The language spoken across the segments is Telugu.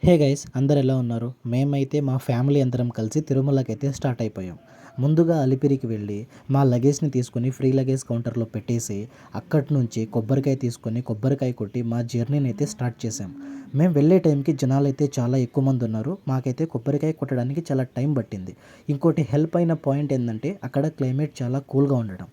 హే గైస్, అందరు ఎలా ఉన్నారు? మేమైతే మా ఫ్యామిలీ అందరం కలిసి తిరుమలకైతే స్టార్ట్ అయిపోయాం. ముందుగా అలిపిరికి వెళ్ళి మా లగేజ్ని తీసుకొని ఫ్రీ లగేజ్ కౌంటర్లో పెట్టేసి అక్కడి నుంచి కొబ్బరికాయ తీసుకొని కొబ్బరికాయ కొట్టి మా జర్నీని అయితే స్టార్ట్ చేసాం. మేము వెళ్ళే టైంకి జనాలు అయితే చాలా ఎక్కువ మంది ఉన్నారు. మాకైతే కొబ్బరికాయ కొట్టడానికి చాలా టైం పట్టింది. ఇంకోటి హెల్ప్ అయిన పాయింట్ ఏంటంటే అక్కడ క్లైమేట్ చాలా కూల్గా ఉండడం.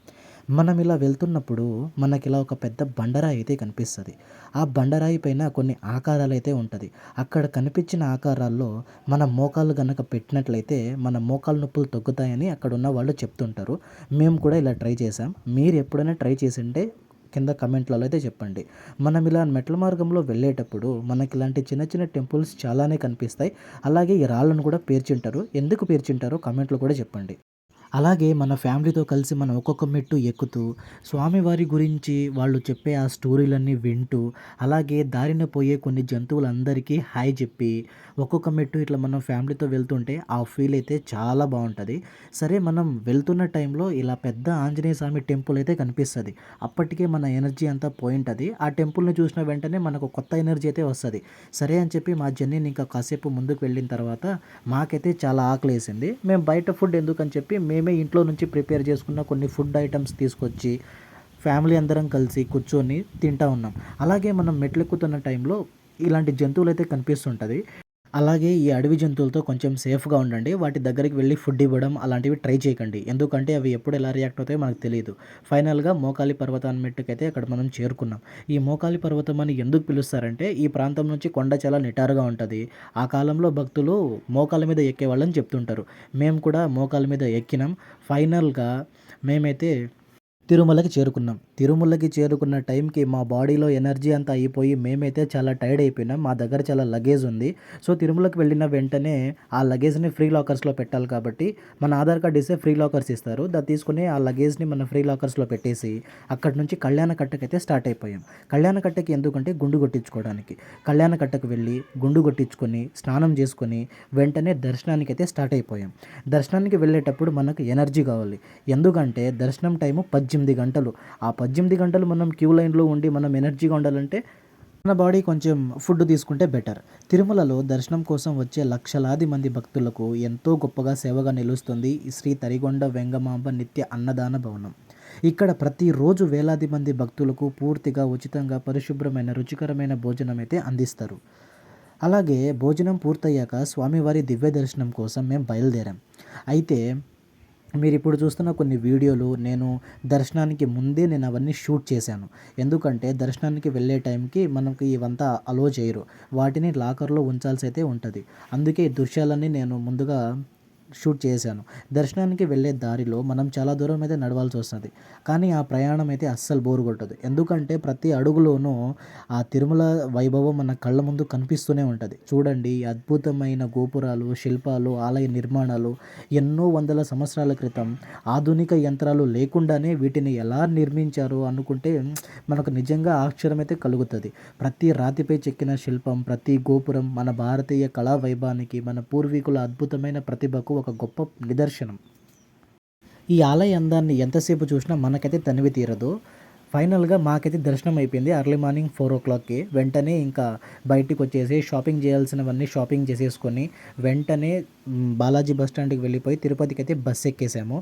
మనం ఇలా వెళ్తున్నప్పుడు మనకిలా ఒక పెద్ద బండరాయి అయితే కనిపిస్తుంది. ఆ బండరాయి పైన కొన్ని ఆకారాలు అయితే ఉంటుంది. అక్కడ కనిపించిన ఆకారాల్లో మన మోకాళ్ళు గనక పెట్టినట్లయితే మన మోకాలు నొప్పులు తగ్గుతాయని అక్కడ ఉన్న వాళ్ళు చెప్తుంటారు. మేము కూడా ఇలా ట్రై చేసాం. మీరు ఎప్పుడైనా ట్రై చేసింటే కింద కమెంట్లలో అయితే చెప్పండి. మనం ఇలా మెట్ల మార్గంలో వెళ్ళేటప్పుడు మనకి ఇలాంటి చిన్న చిన్న టెంపుల్స్ చాలానే కనిపిస్తాయి. అలాగే ఈ రాళ్ళను కూడా పేర్చింటారు. ఎందుకు పేర్చింటారో కమెంట్లో కూడా చెప్పండి. అలాగే మన ఫ్యామిలీతో కలిసి మనం ఒక్కొక్క మెట్టు ఎక్కుతూ స్వామివారి గురించి వాళ్ళు చెప్పే ఆ స్టోరీలన్నీ వింటూ, అలాగే దారిన పోయే కొన్ని జంతువులందరికీ హాయ్ చెప్పి ఒక్కొక్క మెట్టు ఇట్లా మనం ఫ్యామిలీతో వెళ్తుంటే ఆ ఫీల్ అయితే చాలా బాగుంటుంది. సరే, మనం వెళ్తున్న టైంలో ఇలా పెద్ద ఆంజనేయ స్వామి టెంపుల్ అయితే కనిపిస్తుంది. అప్పటికే మన ఎనర్జీ అంతా పోయింటుంది. ఆ టెంపుల్ని చూసిన వెంటనే మనకు కొత్త ఎనర్జీ అయితే వస్తుంది. సరే అని చెప్పి మా జర్నీని ఇంకా కాసేపు ముందుకు వెళ్ళిన తర్వాత మాకైతే చాలా ఆకలి వేసింది. మేము బయట ఫుడ్ ఎందుకని చెప్పి మేమే ఇంట్లో నుంచి ప్రిపేర్ చేసుకున్న కొన్ని ఫుడ్ ఐటమ్స్ తీసుకొచ్చి ఫ్యామిలీ అందరం కలిసి కూర్చొని తింటా ఉన్నాం. అలాగే మనం మెట్లెక్కుతున్న టైంలో ఇలాంటి జంతువులు అయితే కనిపిస్తుంటుంది. అలాగే ఈ అడవి జంతువులతో కొంచెం సేఫ్గా ఉండండి. వాటి దగ్గరికి వెళ్ళి ఫుడ్ ఇవ్వడం అలాంటివి ట్రై చేయకండి. ఎందుకంటే అవి ఎప్పుడు ఎలా రియాక్ట్ అవుతాయో మనకు తెలియదు. ఫైనల్గా మోకాలి పర్వతాన్ని మెట్టుకైతే అక్కడ మనం చేరుకున్నాం. ఈ మోకాలి పర్వతం అని ఎందుకు పిలుస్తారంటే ఈ ప్రాంతం నుంచి కొండ చాలా నిటారుగా ఉంటుంది. ఆ కాలంలో భక్తులు మోకాల మీద ఎక్కేవాళ్ళని చెప్తుంటారు. మేము కూడా మోకాల మీద ఎక్కినాం. ఫైనల్గా మేమైతే తిరుమలకి చేరుకున్నాం. తిరుమలకి చేరుకున్న టైంకి మా బాడీలో ఎనర్జీ అంతా అయిపోయి మేమైతే చాలా టైర్డ్ అయిపోయినాం. మా దగ్గర చాలా లగేజ్ ఉంది. సో తిరుమలకి వెళ్ళిన వెంటనే ఆ లగేజ్ని ఫ్రీ లాకర్స్లో పెట్టాలి కాబట్టి మన ఆధార్ కార్డ్ ఇస్తే ఫ్రీ లాకర్స్ ఇస్తారు. దాన్ని తీసుకుని ఆ లగేజ్ని మన ఫ్రీ లాకర్స్లో పెట్టేసి అక్కడి నుంచి కళ్యాణకట్టకైతే స్టార్ట్ అయిపోయాం. కళ్యాణకట్టకి ఎందుకంటే గుండు కొట్టించుకోవడానికి. కళ్యాణకట్టకు వెళ్ళి గుండు కొట్టించుకొని స్నానం చేసుకొని వెంటనే దర్శనానికి అయితే స్టార్ట్ అయిపోయాం. దర్శనానికి వెళ్ళేటప్పుడు మనకు ఎనర్జీ కావాలి. ఎందుకంటే దర్శనం టైము 18 గంటలు. ఆ 18 గంటలు మనం క్యూ లైన్లో ఉండి మనం ఎనర్జీగా ఉండాలంటే మన బాడీ కొంచెం ఫుడ్ తీసుకుంటే బెటర్. తిరుమలలో దర్శనం కోసం వచ్చే లక్షలాది మంది భక్తులకు ఎంతో గొప్పగా సేవగా నిలుస్తుంది ఈ శ్రీ తరిగొండ వెంగమాంబ నిత్య అన్నదాన భవనం. ఇక్కడ ప్రతిరోజు వేలాది మంది భక్తులకు పూర్తిగా ఉచితంగా పరిశుభ్రమైన రుచికరమైన భోజనం అయితే అందిస్తారు. అలాగే భోజనం పూర్తయ్యాక స్వామివారి దివ్య దర్శనం కోసం మేము బయలుదేరాం. అయితే మీరిప్పుడు చూస్తున్న కొన్ని వీడియోలు నేను దర్శనానికి ముందే నేను అవన్నీ షూట్ చేశాను. ఎందుకంటే దర్శనానికి వెళ్ళే టైంకి మనకి ఇవంతా అలో చేయరు. వాటిని లాకర్లో ఉంచాల్సి అయితే ఉంటుంది. అందుకే ఈ దృశ్యాలన్నీ నేను ముందుగా షూట్ చేశాను. దర్శనానికి వెళ్ళే దారిలో మనం చాలా దూరం అయితే నడవాల్సి వస్తుంది. కానీ ఆ ప్రయాణం అయితే అస్సలు బోరు కొట్టదు. ఎందుకంటే ప్రతి అడుగులోనూ ఆ తిరుమల వైభవం మన కళ్ళ ముందు కనిపిస్తూనే ఉంటుంది. చూడండి, అద్భుతమైన గోపురాలు, శిల్పాలు, ఆలయ నిర్మాణాలు ఎన్నో వందల సంవత్సరాల క్రితం ఆధునిక యంత్రాలు లేకుండానే వీటిని ఎలా నిర్మించారు అనుకుంటే మనకు నిజంగా ఆశ్చర్యం అయితే కలుగుతుంది. ప్రతి రాతిపై చెక్కిన శిల్పం, ప్రతి గోపురం మన భారతీయ కళా వైభవానికి, మన పూర్వీకుల అద్భుతమైన ప్రతిభకు ఒక గొప్ప నిదర్శనం. ఈ ఆలయ అందాన్ని ఎంతసేపు చూసినా మనకైతే తనివి తీరదు. ఫైనల్గా మాకైతే దర్శనం అయిపోయింది ఎర్లీ మార్నింగ్ 4 o'clockకి. వెంటనే ఇంకా బయటికి వచ్చేసి షాపింగ్ చేయాల్సినవన్నీ షాపింగ్ చేసేసుకొని వెంటనే బాలాజీ బస్ స్టాండ్కి వెళ్ళిపోయి తిరుపతికి అయితే బస్ ఎక్కేసాము.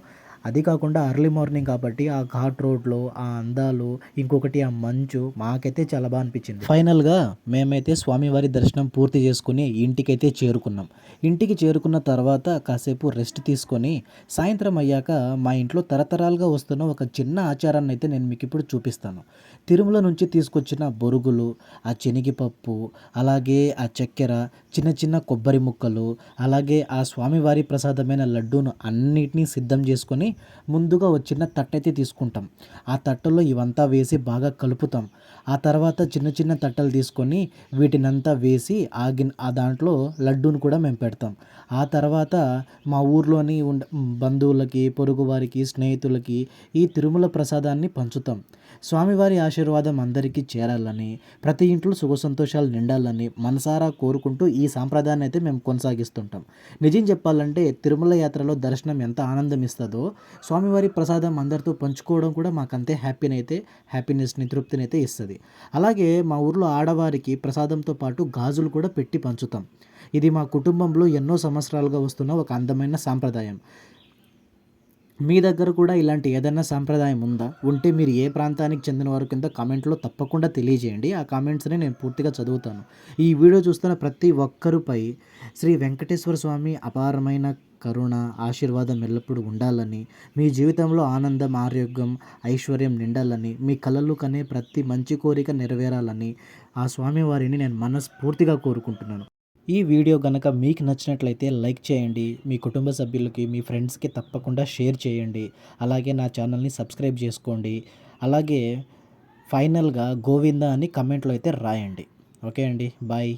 అది కాకుండా ఎర్లీ మార్నింగ్ కాబట్టి ఆ ఘాట్ రోడ్లో ఆ అందాలు, ఇంకొకటి ఆ మంచు మాకైతే చాలా బాగా అనిపించింది. ఫైనల్గా మేమైతే స్వామివారి దర్శనం పూర్తి చేసుకుని ఇంటికైతే చేరుకున్నాం. ఇంటికి చేరుకున్న తర్వాత కాసేపు రెస్ట్ తీసుకొని సాయంత్రం అయ్యాక మా ఇంట్లో తరతరాలుగా వస్తున్న ఒక చిన్న ఆచారాన్ని అయితే నేను మీకు ఇప్పుడు చూపిస్తాను. తిరుమల నుంచి తీసుకొచ్చిన బొరుగులు, ఆ శనగపప్పు, అలాగే ఆ చక్కెర, చిన్న చిన్న కొబ్బరి ముక్కలు, అలాగే ఆ స్వామివారి ప్రసాదమైన లడ్డూను అన్నిటినీ సిద్ధం చేసుకొని ముందుగా ఒక చిన్న తట్టయితే తీసుకుంటాం. ఆ తట్టలో ఇవంతా వేసి బాగా కలుపుతాం. ఆ తర్వాత చిన్న చిన్న తట్టలు తీసుకొని వీటినంతా వేసి ఆ దాంట్లో లడ్డూను కూడా మేము పెడతాం. ఆ తర్వాత మా ఊర్లోని బంధువులకి, పొరుగు వారికి, స్నేహితులకి ఈ తిరుమల ప్రసాదాన్ని పంచుతాం. స్వామివారి ఆశీర్వాదం అందరికీ చేరాలని, ప్రతి ఇంట్లో సుఖ సంతోషాలు నిండాలని మనసారా కోరుకుంటూ ఈ సాంప్రదాయాన్ని అయితే మేము కొనసాగిస్తుంటాం. నిజం చెప్పాలంటే తిరుమల యాత్రలో దర్శనం ఎంత ఆనందం ఇస్తుందో స్వామివారి ప్రసాదం అందరితో పంచుకోవడం కూడా మాకంతే హ్యాపీనెస్‌ని, తృప్తినైతే ఇస్తది. అలాగే మా ఊర్లో ఆడవారికి ప్రసాదంతో పాటు గాజులు కూడా పెట్టి పంచుతాం. ఇది మా కుటుంబంలో ఎన్నో సంవత్సరాలుగా వస్తున్న ఒక అందమైన సాంప్రదాయం. మీ దగ్గర కూడా ఇలాంటి ఏదైనా సాంప్రదాయం ఉందా? ఉంటే మీరు ఏ ప్రాంతానికి చెందినవారో కింద కామెంట్‌లో తప్పకుండా తెలియజేయండి. ఆ కామెంట్స్‌ని నేను పూర్తిగా చదువుతాను. ఈ వీడియో చూస్తున్న ప్రతి ఒక్కరిపై శ్రీ వెంకటేశ్వర స్వామి అపారమైన కరుణ, ఆశీర్వాదం ఎల్లప్పుడూ ఉండాలని, మీ జీవితంలో ఆనందం, ఆరోగ్యం, ఐశ్వర్యం నిండాలని, మీ కలలు కనే ప్రతి మంచి కోరిక నెరవేరాలని ఆ స్వామివారిని నేను మనస్ఫూర్తిగా కోరుకుంటున్నాను. ఈ వీడియో గనక మీకు నచ్చినట్లయితే లైక్ చేయండి. మీ కుటుంబ సభ్యులకి, మీ ఫ్రెండ్స్‌కి తప్పకుండా షేర్ చేయండి. అలాగే నా ఛానల్‌ని సబ్స్క్రైబ్ చేసుకోండి. అలాగే ఫైనల్‌గా గోవిందా అని కామెంట్‌లో అయితే రాయండి. ఓకే అండి. బాయ్.